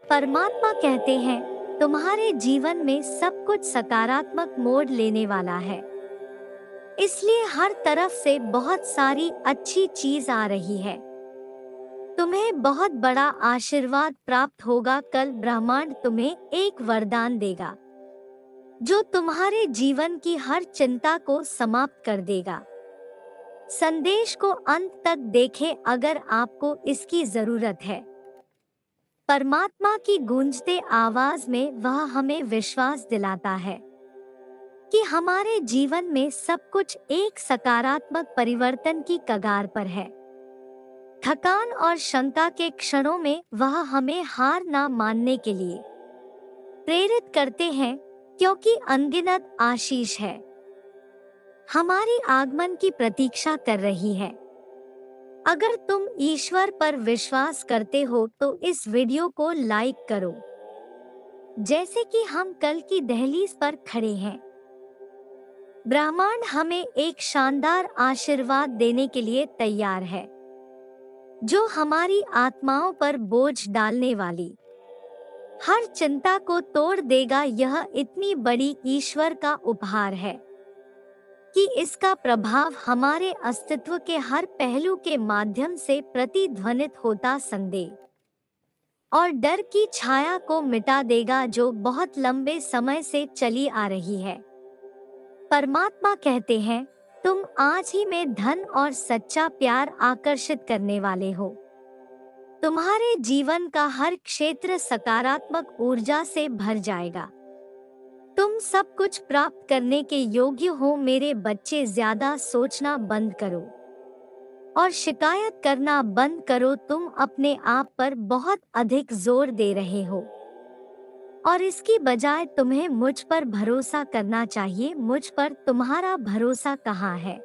परमात्मा कहते हैं, तुम्हारे जीवन में सब कुछ सकारात्मक मोड़ लेने वाला है। इसलिए हर तरफ से बहुत सारी अच्छी चीज आ रही है। तुम्हें बहुत बड़ा आशीर्वाद प्राप्त होगा। कल ब्रह्मांड तुम्हें एक वरदान देगा जो तुम्हारे जीवन की हर चिंता को समाप्त कर देगा। संदेश को अंत तक देखें अगर आपको इसकी जरूरत है। परमात्मा की गूंजते आवाज में वह हमें विश्वास दिलाता है कि हमारे जीवन में सब कुछ एक सकारात्मक परिवर्तन की कगार पर है। थकान और शंका के क्षणों में वह हमें हार ना मानने के लिए प्रेरित करते हैं, क्योंकि अनगिनत आशीष है हमारी आगमन की प्रतीक्षा कर रही है। अगर तुम ईश्वर पर विश्वास करते हो तो इस वीडियो को लाइक करो। जैसे कि हम कल की दहलीज पर खड़े हैं, ब्रह्मांड हमें एक शानदार आशीर्वाद देने के लिए तैयार है जो हमारी आत्माओं पर बोझ डालने वाली हर चिंता को तोड़ देगा। यह इतनी बड़ी ईश्वर का उपहार है कि इसका प्रभाव हमारे अस्तित्व के हर पहलू के माध्यम से प्रतिध्वनित होता संदेह और डर की छाया को मिटा देगा जो बहुत लंबे समय से चली आ रही है। परमात्मा कहते हैं, तुम आज ही में धन और सच्चा प्यार आकर्षित करने वाले हो। तुम्हारे जीवन का हर क्षेत्र सकारात्मक ऊर्जा से भर जाएगा। तुम सब कुछ प्राप्त करने के योग्य हो। मेरे बच्चे, ज्यादा सोचना बंद करो और शिकायत करना बंद करो। तुम अपने आप पर बहुत अधिक जोर दे रहे हो और इसकी बजाय तुम्हें मुझ पर भरोसा करना चाहिए। मुझ पर तुम्हारा भरोसा कहाँ है?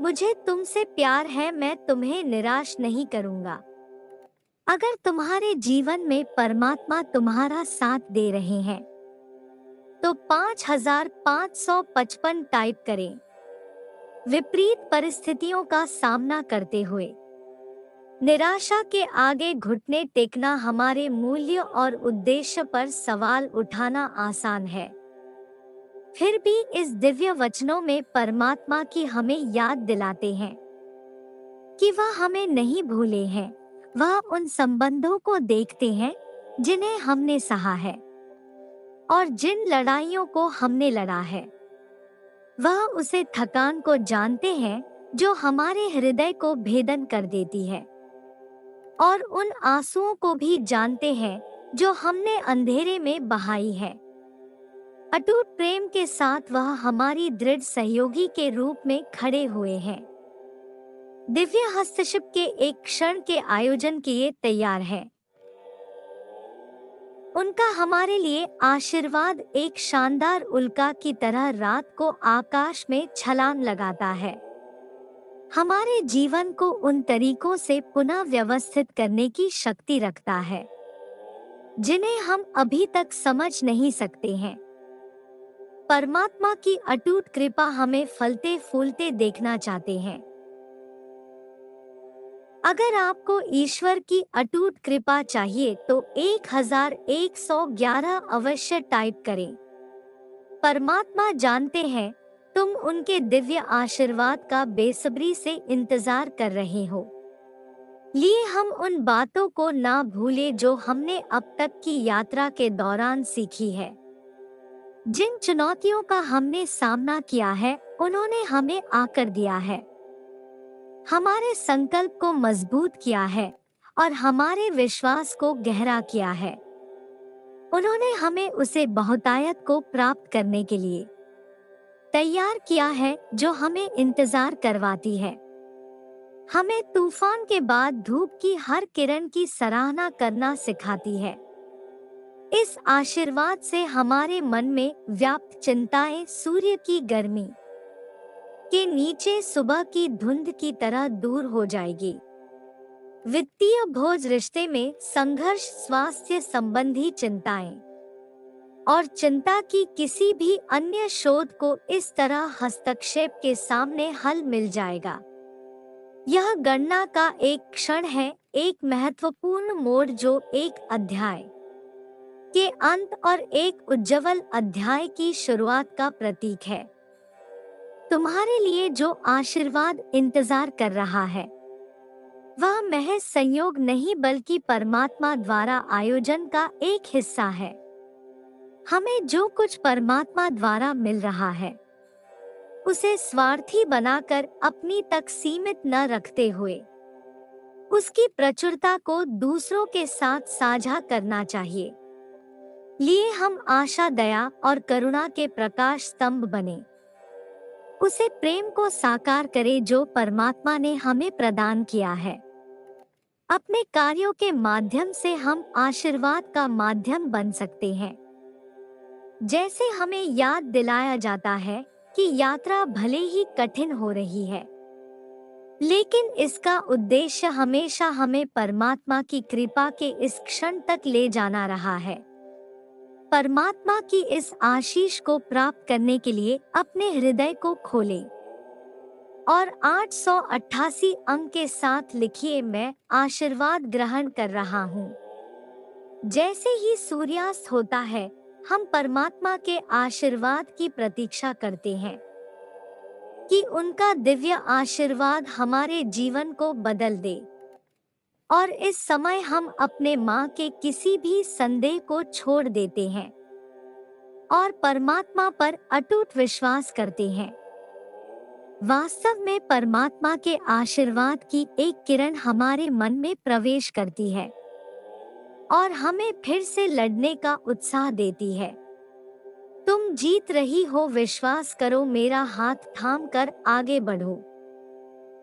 मुझे तुमसे प्यार है, मैं तुम्हें निराश नहीं करूँगा। अगर तुम्हारे जीवन में परमात्मा तुम्हारा साथ दे रहे हैं तो 5555 टाइप करें। विपरीत परिस्थितियों का सामना करते हुए निराशा के आगे घुटने टेकना, हमारे मूल्य और उद्देश्य पर सवाल उठाना आसान है। फिर भी इस दिव्य वचनों में परमात्मा की हमें याद दिलाते हैं कि वह हमें नहीं भूले हैं। वह उन संबंधों को देखते हैं जिन्हें हमने सहा है और जिन लड़ाइयों को हमने लड़ा है। वह उसे थकान को जानते हैं जो हमारे हृदय को भेदन कर देती है और उन आंसुओं को भी जानते हैं जो हमने अंधेरे में बहाई है। अटूट प्रेम के साथ वह हमारी दृढ़ सहयोगी के रूप में खड़े हुए हैं। दिव्य हस्तक्षेप के एक क्षण के आयोजन के लिए तैयार है। उनका हमारे लिए आशीर्वाद एक शानदार उल्का की तरह रात को आकाश में छलांग लगाता है, हमारे जीवन को उन तरीकों से पुनः व्यवस्थित करने की शक्ति रखता है जिन्हें हम अभी तक समझ नहीं सकते हैं। परमात्मा की अटूट कृपा हमें फलते फूलते देखना चाहते हैं। अगर आपको ईश्वर की अटूट कृपा चाहिए तो 1111 अवश्य टाइप करें। परमात्मा जानते हैं तुम उनके दिव्य आशीर्वाद का बेसब्री से इंतजार कर रहे हो। लिए हम उन बातों को ना भूलें जो हमने अब तक की यात्रा के दौरान सीखी है। जिन चुनौतियों का हमने सामना किया है उन्होंने हमें आकर दिया है, हमारे संकल्प को मजबूत किया है और हमारे विश्वास को गहरा किया है। उन्होंने हमें उसे बहुतायत को प्राप्त करने के लिए तैयार किया है जो हमें इंतजार करवाती है। हमें तूफान के बाद धूप की हर किरण की सराहना करना सिखाती है। इस आशीर्वाद से हमारे मन में व्याप्त चिंताएं सूर्य की गर्मी के नीचे सुबह की धुंध की तरह दूर हो जाएगी। वित्तीय बोझ, रिश्ते में संघर्ष, स्वास्थ्य संबंधी चिंताएं और चिंता की किसी भी अन्य शोध को इस तरह हस्तक्षेप के सामने हल मिल जाएगा। यह गणना का एक क्षण है, एक महत्वपूर्ण मोड़ जो एक अध्याय के अंत और एक उज्जवल अध्याय की शुरुआत का प्रतीक है। तुम्हारे लिए जो आशीर्वाद इंतजार कर रहा है वह महज संयोग नहीं बल्कि परमात्मा द्वारा आयोजन का एक हिस्सा है। हमें जो कुछ परमात्मा द्वारा मिल रहा है उसे स्वार्थी बनाकर अपनी तक सीमित न रखते हुए उसकी प्रचुरता को दूसरों के साथ साझा करना चाहिए। लिए हम आशा, दया और करुणा के प्रकाश स्तंभ बने। उसे प्रेम को साकार करें जो परमात्मा ने हमें प्रदान किया है। अपने कार्यों के माध्यम से हम आशीर्वाद का माध्यम बन सकते हैं। जैसे हमें याद दिलाया जाता है कि यात्रा भले ही कठिन हो रही है, लेकिन इसका उद्देश्य हमेशा हमें परमात्मा की कृपा के इस क्षण तक ले जाना रहा है। परमात्मा की इस आशीष को प्राप्त करने के लिए अपने हृदय को खोलें और 888 अंक के साथ लिखिए, मैं आशीर्वाद ग्रहण कर रहा हूँ। जैसे ही सूर्यास्त होता है हम परमात्मा के आशीर्वाद की प्रतीक्षा करते हैं कि उनका दिव्य आशीर्वाद हमारे जीवन को बदल दे। और इस समय हम अपने माँ के किसी भी संदेह को छोड़ देते हैं और परमात्मा पर अटूट विश्वास करते हैं। वास्तव में परमात्मा के आशीर्वाद की एक किरण हमारे मन में प्रवेश करती है और हमें फिर से लड़ने का उत्साह देती है। तुम जीत रही हो, विश्वास करो, मेरा हाथ थाम कर आगे बढ़ो।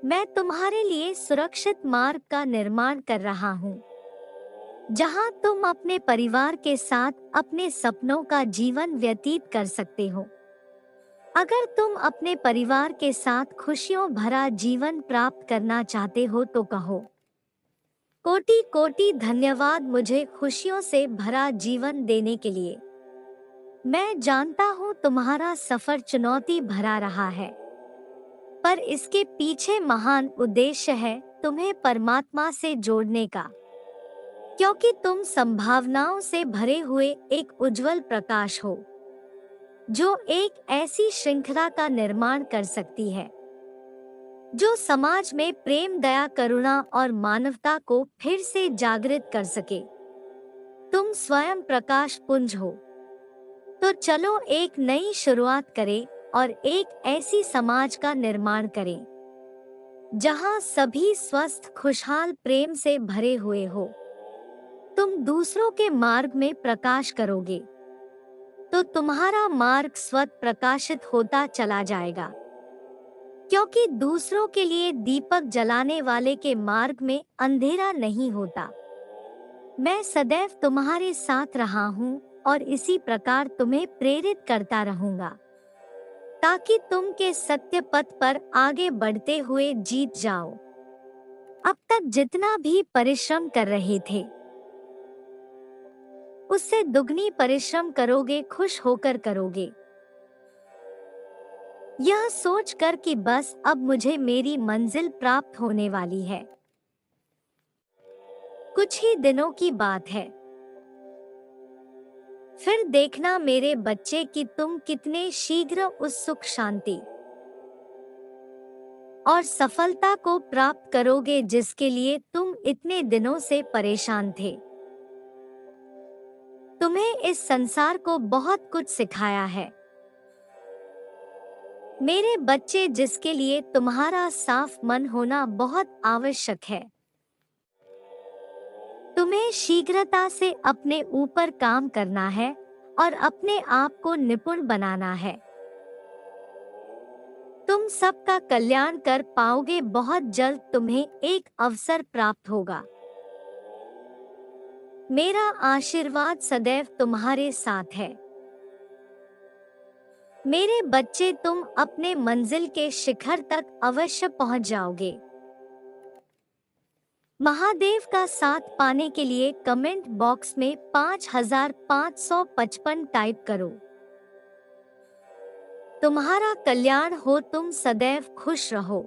मैं तुम्हारे लिए सुरक्षित मार्ग का निर्माण कर रहा हूँ, जहाँ तुम अपने परिवार के साथ अपने सपनों का जीवन व्यतीत कर सकते हो। अगर तुम अपने परिवार के साथ खुशियों भरा जीवन प्राप्त करना चाहते हो तो कहो, कोटि कोटि धन्यवाद मुझे खुशियों से भरा जीवन देने के लिए। मैं जानता हूँ तुम्हारा सफर चुनौती भरा रहा है, पर इसके पीछे महान उद्देश्य है तुम्हें परमात्मा से जोड़ने का, क्योंकि तुम संभावनाओं से भरे हुए एक उज्जवल प्रकाश हो जो एक ऐसी श्रृंखला का निर्माण कर सकती है जो समाज में प्रेम, दया, करुणा और मानवता को फिर से जागृत कर सके। तुम स्वयं प्रकाश पुंज हो। तो चलो एक नई शुरुआत करें और एक ऐसी समाज का निर्माण करें जहां सभी स्वस्थ, खुशहाल, प्रेम से भरे हुए हो। तुम दूसरों के मार्ग में प्रकाश करोगे तो तुम्हारा मार्ग स्वतः प्रकाशित होता चला जाएगा, क्योंकि दूसरों के लिए दीपक जलाने वाले के मार्ग में अंधेरा नहीं होता। मैं सदैव तुम्हारे साथ रहा हूँ और इसी प्रकार तुम्हें प्रेरित करता रहूंगा ताकि तुम के सत्य पथ पर आगे बढ़ते हुए जीत जाओ। अब तक जितना भी परिश्रम कर रहे थे उससे दुगनी परिश्रम करोगे, खुश होकर करोगे। यह सोचकर कि बस अब मुझे मेरी मंजिल प्राप्त होने वाली है। कुछ ही दिनों की बात है, फिर देखना मेरे बच्चे कि तुम कितने शीघ्र उस सुख, शांति और सफलता को प्राप्त करोगे जिसके लिए तुम इतने दिनों से परेशान थे। तुम्हें इस संसार को बहुत कुछ सिखाया है मेरे बच्चे, जिसके लिए तुम्हारा साफ मन होना बहुत आवश्यक है। तुम्हें शीघ्रता से अपने ऊपर काम करना है और अपने आप को निपुण बनाना है। तुम सबका कल्याण कर पाओगे। बहुत जल्द तुम्हें एक अवसर प्राप्त होगा। मेरा आशीर्वाद सदैव तुम्हारे साथ है मेरे बच्चे। तुम अपने मंजिल के शिखर तक अवश्य पहुंच जाओगे। महादेव का साथ पाने के लिए कमेंट बॉक्स में 5555 टाइप करो। तुम्हारा कल्याण हो, तुम सदैव खुश रहो।